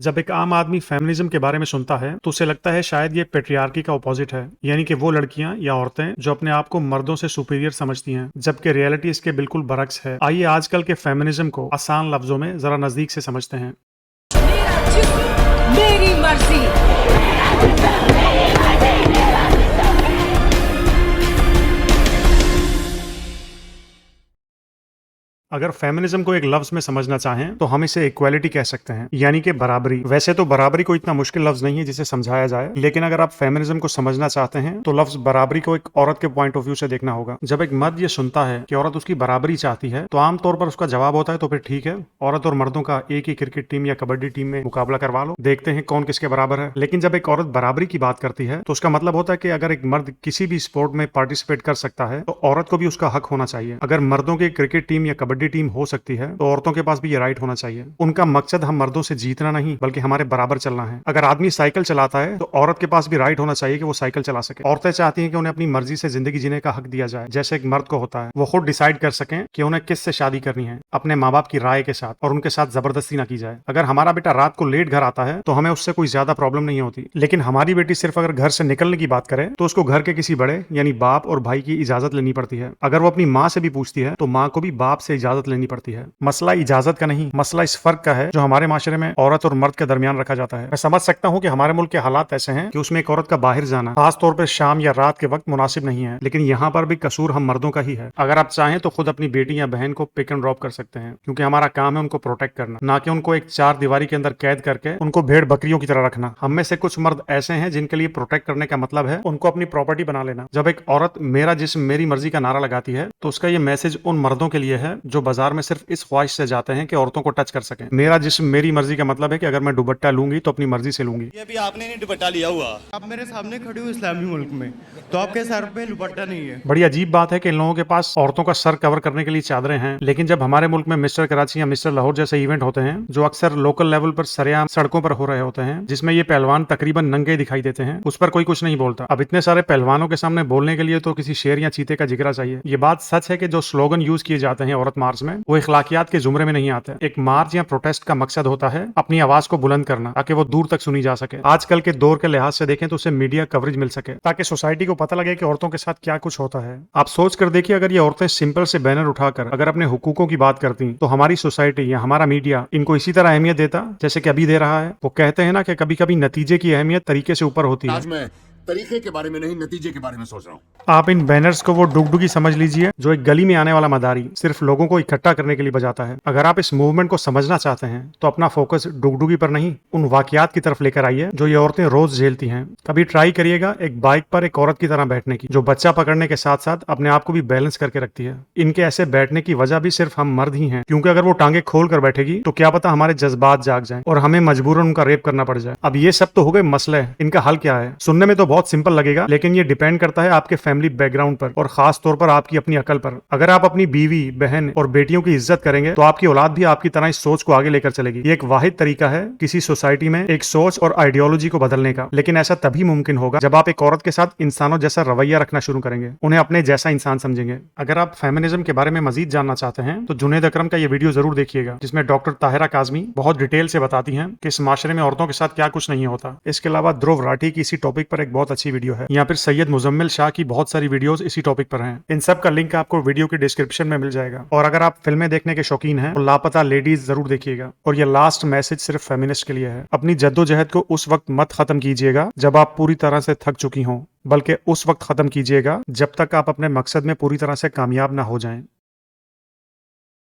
जब एक आम आदमी फेमिनिज्म के बारे में सुनता है तो उसे लगता है शायद ये पेट्रियार्की का ऑपोजिट है, यानी कि वो लड़कियां या औरतें जो अपने आप को मर्दों से सुपीरियर समझती हैं, जबकि रियलिटी इसके बिल्कुल बरक्स है। आइए आजकल के फेमिनिज्म को आसान लफ्जों में जरा नजदीक से समझते हैं। मेरा जिस्म मेरी मर्जी। अगर फेमिनिज्म को एक लफ्ज में समझना चाहें तो हम इसे इक्वालिटी कह सकते हैं, यानी कि बराबरी। वैसे तो बराबरी को इतना मुश्किल लफ्ज नहीं है जिसे समझाया जाए, लेकिन अगर आप फेमिनिज्म को समझना चाहते हैं तो लफ्ज बराबरी को एक औरत के पॉइंट ऑफ व्यू से देखना होगा। जब एक मर्द ये सुनता है कि औरत उसकी बराबरी चाहती है तो आमतौर पर उसका जवाब होता है तो फिर ठीक है, औरत और मर्दों का एक ही क्रिकेट टीम या कबड्डी टीम में मुकाबला करवा लो, देखते हैं कौन किसके बराबर है। लेकिन जब एक औरत बराबरी की बात करती है तो उसका मतलब होता है कि अगर एक मर्द किसी भी स्पोर्ट में पार्टिसिपेट कर सकता है तो औरत को भी उसका हक होना चाहिए। अगर मर्दों की क्रिकेट टीम या कबड्डी टीम हो सकती है तो औरतों के पास भी ये राइट होना चाहिए। उनका मकसद हम मर्दों से जीतना नहीं बल्कि हमारे बराबर चलना है। अगर आदमी साइकिल चलाता है तो औरत के पास भी राइट होना चाहिए कि वो साइकिल चला सके। औरतें चाहती हैं कि उन्हें अपनी मर्जी से जिंदगी जीने का हक दिया जाए, जैसे एक मर्द को होता है। वो खुद डिसाइड कर सकें कि उन्हें किससे शादी करनी है, अपने माँ बाप की राय के साथ, और उनके साथ जबरदस्ती ना की जाए। अगर हमारा बेटा रात को लेट घर आता है तो हमें उससे कोई ज्यादा प्रॉब्लम नहीं होती, लेकिन हमारी बेटी सिर्फ अगर घर से निकलने की बात करे तो उसको घर के किसी बड़े यानी बाप और भाई की इजाजत लेनी पड़ती है। अगर वो अपनी माँ से भी पूछती है तो माँ को भी बाप से इजाजत लेनी पड़ती है। मसला इजाजत का नहीं, मसला इस फर्क का है जो हमारे माशरे में औरत और मर्द के दरमियान रखा जाता है। मैं समझ सकता हूँ कि हमारे मुल्क के हालात ऐसे हैं कि उसमें एक औरत का बाहर जाना खास तौर पर शाम या रात के वक्त मुनासिब नहीं है, लेकिन यहाँ पर भी कसूर हम मर्दों का ही है। अगर आप चाहें तो खुद अपनी बेटी या बहन को पिक एंड ड्रॉप कर सकते हैं, क्योंकि हमारा काम है उनको प्रोटेक्ट करना, ना कि उनको एक चार दीवारी के अंदर कैद करके उनको भेड़ बकरियों की तरह रखना। हम में से कुछ मर्द ऐसे हैं जिनके लिए प्रोटेक्ट करने का मतलब है उनको अपनी प्रॉपर्टी बना लेना। जब एक औरत मेरा जिस्म मेरी मर्जी का नारा लगाती है तो उसका ये मैसेज उन मर्दों के लिए है जो बाजार में सिर्फ इस ख्वाहिश से जाते हैं कि औरतों को टच कर सकें। मेरा जिस्म मेरी मर्जी का मतलब है कि अगर मैं दुपट्टा लूंगी तो अपनी मर्जी से लूंगी। ये अभी आपने नहीं दुपट्टा लिया हुआ। आप मेरे सामने खड़े हो इस्लामी मुल्क में, तो आपके सर पे दुपट्टा नहीं है। बड़ी अजीब बात है कि इन लोगों के पास औरतों का सर कवर करने के लिए चादरें हैं, लेकिन जब हमारे मुल्क में मिस्टर कराची या मिस्टर लाहौर जैसे इवेंट होते हैं जो अक्सर लोकल लेवल पर सरेआम सड़कों पर हो रहे होते हैं, जिसमें ये पहलवान तकरीबन नंगे दिखाई देते हैं, उस पर कोई कुछ नहीं बोलता। अब इतने सारे पहलवानों के सामने बोलने के लिए तो किसी शेर या चीते का जिक्र चाहिए। ये बात सच है कि जो स्लोगन यूज किए जाते हैं औरत मार्च में वो इखलाकियात के जुमरे में नहीं आते। एक मार्च या प्रोटेस्ट का मकसद होता है अपनी आवाज को बुलंद करना ताकि वो दूर तक सुनी जा सके। आजकल के दौर के लिहाज से देखें तो उसे मीडिया कवरेज मिल सके ताकि सोसाइटी को पता लगे कि औरतों के साथ क्या कुछ होता है। आप सोच कर देखिए, अगर ये औरतें सिंपल से बैनर उठाकर अगर अपने हुकूकों की बात करती तो हमारी सोसाइटी या हमारा मीडिया इनको इसी तरह अहमियत देता जैसे कि अभी दे रहा है। वो कहते हैं ना कि कभी कभी नतीजे की अहमियत तरीके से ऊपर होती है। आज मैं तरीके के बारे में नहीं, नतीजे के बारे में सोच रहा हूँ। आप इन बैनर्स को वो डुगडुगी समझ लीजिए जो एक गली में आने वाला मदारी सिर्फ लोगों को इकट्ठा करने के लिए बजाता है। अगर आप इस मूवमेंट को समझना चाहते हैं तो अपना फोकस डुगडुगी पर नहीं, उन वाकयात की तरफ लेकर आइए जो ये औरतें रोज झेलती हैं। कभी ट्राई करिएगा एक बाइक पर एक औरत की तरह बैठने की, जो बच्चा पकड़ने के साथ साथ अपने आप को भी बैलेंस करके रखती है। इनके ऐसे बैठने की वजह भी सिर्फ हम मर्द ही हैं, क्योंकि अगर वो टांगे खोल कर बैठेगी तो क्या पता हमारे जज्बात जाग जाएं और हमें मजबूरन उनका रेप करना पड़ जाए। अब ये सब तो हो गए मसले, इनका हल क्या है? सुनने में तो बहुत सिंपल लगेगा, लेकिन ये डिपेंड करता है आपके फैमिली बैकग्राउंड पर और खास तौर पर आपकी अपनी अकल पर। अगर आप अपनी बीवी, बहन और बेटियों की इज्जत करेंगे तो आपकी औलाद भी आपकी तरह इस सोच को आगे लेकर चलेगी। ये एक वाहिद तरीका है किसी सोसाइटी में एक सोच और आइडियोलॉजी को बदलने का, लेकिन ऐसा तभी मुमकिन होगा जब आप एक औरत के साथ इंसानों जैसा रवैया रखना शुरू करेंगे, उन्हें अपने जैसा इंसान समझेंगे। अगर आप फेमिनिज्म के बारे में मजीद जानना चाहते हैं तो जुनैद अकरम का ये वीडियो जरूर देखिएगा, जिसमें डॉक्टर ताहिरा काजमी बहुत डिटेल से बताती हैं कि इस माशरे में औरतों के साथ क्या कुछ नहीं होता। इसके अलावा ध्रुव राठी की इसी टॉपिक पर एक बहुत अच्छी वीडियो है, या फिर सैयद मुजम्मिल शाह की बहुत सारी वीडियोस इसी टॉपिक पर हैं। इन सब का लिंक आपको वीडियो की डिस्क्रिप्शन में मिल जाएगा। और अगर आप फिल्में देखने के शौकीन हैं तो लापता लेडीज जरूर देखिएगा। और ये लास्ट मैसेज सिर्फ फेमिनिस्ट के लिए है, अपनी जद्दोजहद को उस वक्त मत खत्म कीजिएगा जब आप पूरी तरह से थक चुकी हों, बल्कि उस वक्त खत्म कीजिएगा जब तक आप अपने मकसद में पूरी तरह से कामयाब ना हो जाएं।